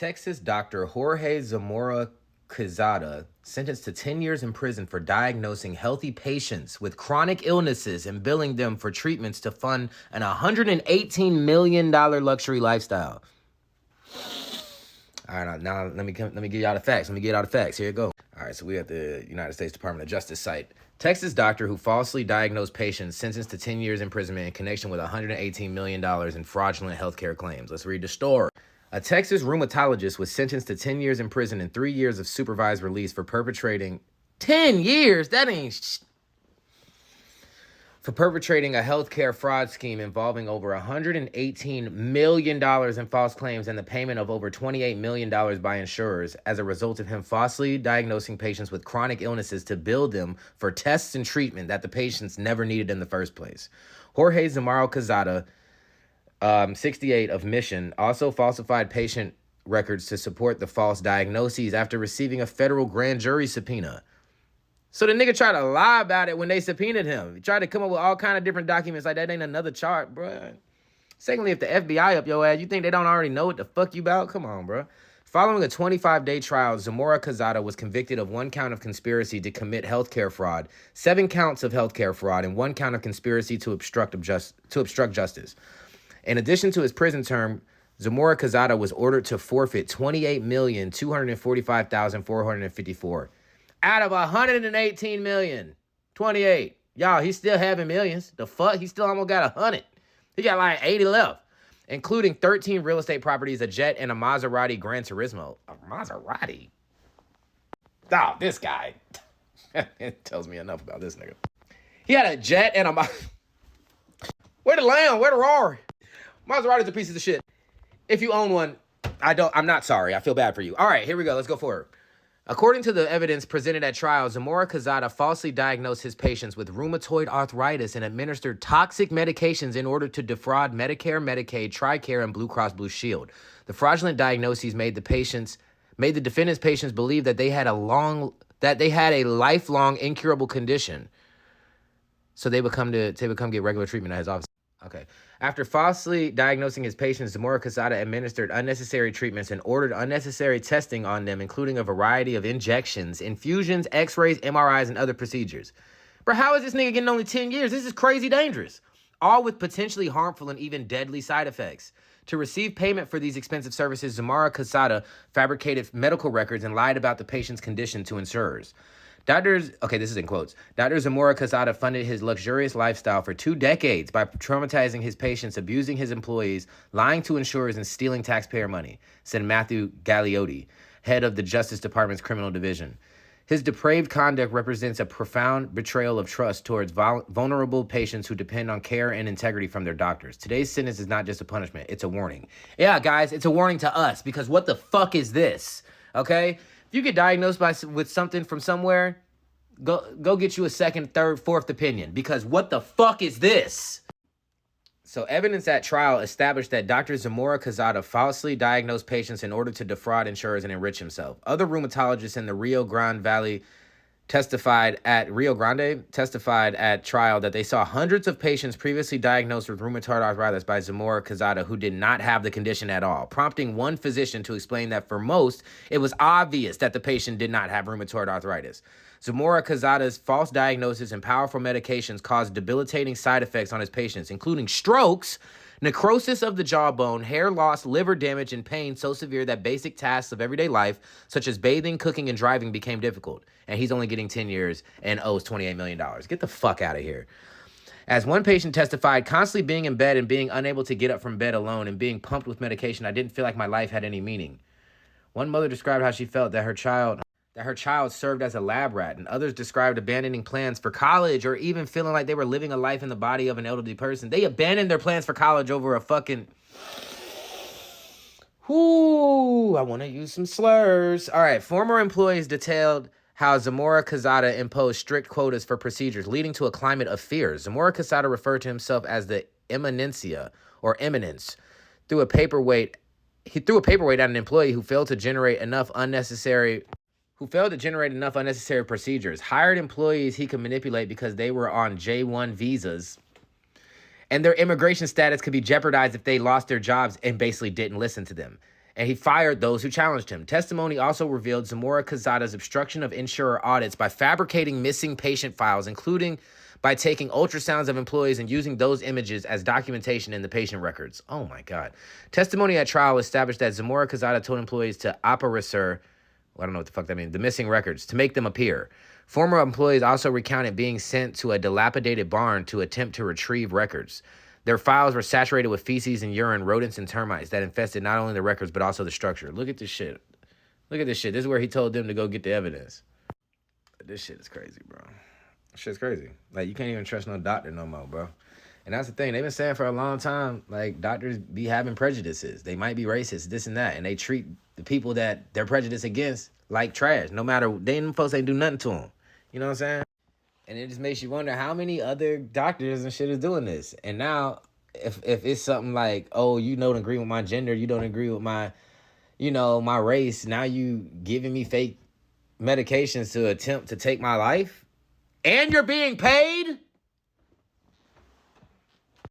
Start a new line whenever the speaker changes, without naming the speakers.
Texas doctor Jorge Zamora Quezada sentenced to 10 years in prison for diagnosing healthy patients with chronic illnesses and billing them for treatments to fund an $118 million luxury lifestyle. All right, now let me give y'all the facts. Here you go. All right, so we at the United States Department of Justice site. Texas doctor who falsely diagnosed patients sentenced to 10 years imprisonment in connection with $118 million in fraudulent healthcare claims. Let's read the story. A Texas rheumatologist was sentenced to 10 years in prison and 3 years of supervised release for perpetrating 10 years? That ain't for perpetrating a healthcare fraud scheme involving over $118 million in false claims and the payment of over $28 million by insurers as a result of him falsely diagnosing patients with chronic illnesses to bill them for tests and treatment that the patients never needed in the first place. Jorge Zamora Quezada, 68 of Mission, also falsified patient records to support the false diagnoses after receiving a federal grand jury subpoena. So the nigga tried to lie about it when they subpoenaed him. He tried to come up with all kind of different documents like that ain't another chart, bro. Secondly, if the FBI up your ass, you think they don't already know what the fuck you about? Come on, bro. Following a 25-day trial, Zamora Quezada was convicted of 1 count of conspiracy to commit healthcare fraud, 7 counts of healthcare fraud, and 1 count of conspiracy to obstruct justice. In addition to his prison term, Zamora Quezada was ordered to forfeit $28,245,454 out of $118 million. 28. Y'all, he's still having millions. The fuck? He still almost got 100. He got like 80 left, including 13 real estate properties, a jet, and a Maserati Gran Turismo. A Maserati? Oh, this guy. It tells me enough about this nigga. He had a jet and a Where the lamb? Where the roar? Maserati's a piece of the shit. If you own one, I'm not sorry. I feel bad for you. All right, here we go. Let's go forward. According to the evidence presented at trial, Zamora Quezada falsely diagnosed his patients with rheumatoid arthritis and administered toxic medications in order to defraud Medicare, Medicaid, TRICARE, and Blue Cross Blue Shield. The fraudulent diagnoses made the defendant's patients believe that they had a lifelong incurable condition. So they would come get regular treatment at his office. Okay. After falsely diagnosing his patients, Zamora Quezada administered unnecessary treatments and ordered unnecessary testing on them, including a variety of injections, infusions, x-rays, MRIs, and other procedures. Bro, how is this nigga getting only 10 years? This is crazy dangerous. All with potentially harmful and even deadly side effects. To receive payment for these expensive services, Zamora Quezada fabricated medical records and lied about the patient's condition to insurers. This is in quotes. Dr. Zamora Quezada funded his luxurious lifestyle for 2 decades by traumatizing his patients, abusing his employees, lying to insurers, and stealing taxpayer money, said Matthew Gagliotti, head of the Justice Department's criminal division. His depraved conduct represents a profound betrayal of trust towards vulnerable patients who depend on care and integrity from their doctors. Today's sentence is not just a punishment, it's a warning. Yeah, guys, it's a warning to us, because what the fuck is this? Okay? If you get diagnosed with something from somewhere, go get you a second, third, fourth opinion, because what the fuck is this? So evidence at trial established that Dr. Zamora Quezada falsely diagnosed patients in order to defraud insurers and enrich himself. Other rheumatologists in the Rio Grande Valley testified at trial that they saw hundreds of patients previously diagnosed with rheumatoid arthritis by Zamora Quezada who did not have the condition at all, prompting one physician to explain that for most, it was obvious that the patient did not have rheumatoid arthritis. Zamora Quezada's false diagnosis and powerful medications caused debilitating side effects on his patients, including strokes, necrosis of the jawbone, hair loss, liver damage, and pain so severe that basic tasks of everyday life, such as bathing, cooking, and driving, became difficult. And he's only getting 10 years and owes $28 million. Get the fuck out of here. As one patient testified, constantly being in bed and being unable to get up from bed alone and being pumped with medication, I didn't feel like my life had any meaning. One mother described how she felt that her child served as a lab rat, and others described abandoning plans for college or even feeling like they were living a life in the body of an elderly person. They abandoned their plans for college over a fucking... I want to use some slurs. All right, former employees detailed how Zamora Quezada imposed strict quotas for procedures, leading to a climate of fear. Zamora Quezada referred to himself as the eminencia, or eminence, he threw a paperweight at an employee who failed to generate enough unnecessary procedures, hired employees he could manipulate because they were on J-1 visas, and their immigration status could be jeopardized if they lost their jobs and basically didn't listen to them. and he fired those who challenged him. Testimony also revealed Zamora Quezada's obstruction of insurer audits by fabricating missing patient files, including by taking ultrasounds of employees and using those images as documentation in the patient records. Oh my God. Testimony at trial established that Zamora Quezada told employees to apparecer, I don't know what the fuck that means, the missing records, to make them appear. Former employees also recounted being sent to a dilapidated barn to attempt to retrieve records. Their files were saturated with feces and urine, rodents, and termites that infested not only the records, but also the structure. Look at this shit. Look at this shit. This is where he told them to go get the evidence. This shit is crazy, bro. Shit's crazy. Like, you can't even trust no doctor no more, bro. And that's the thing. They've been saying for a long time, like, doctors be having prejudices. They might be racist, this and that. And they treat the people that they're prejudiced against like trash. No matter, them folks ain't do nothing to them. You know what I'm saying? And it just makes you wonder how many other doctors and shit is doing this. And now, if it's something like, oh, you don't agree with my gender, you don't agree with my, my race, now you giving me fake medications to attempt to take my life, and you're being paid?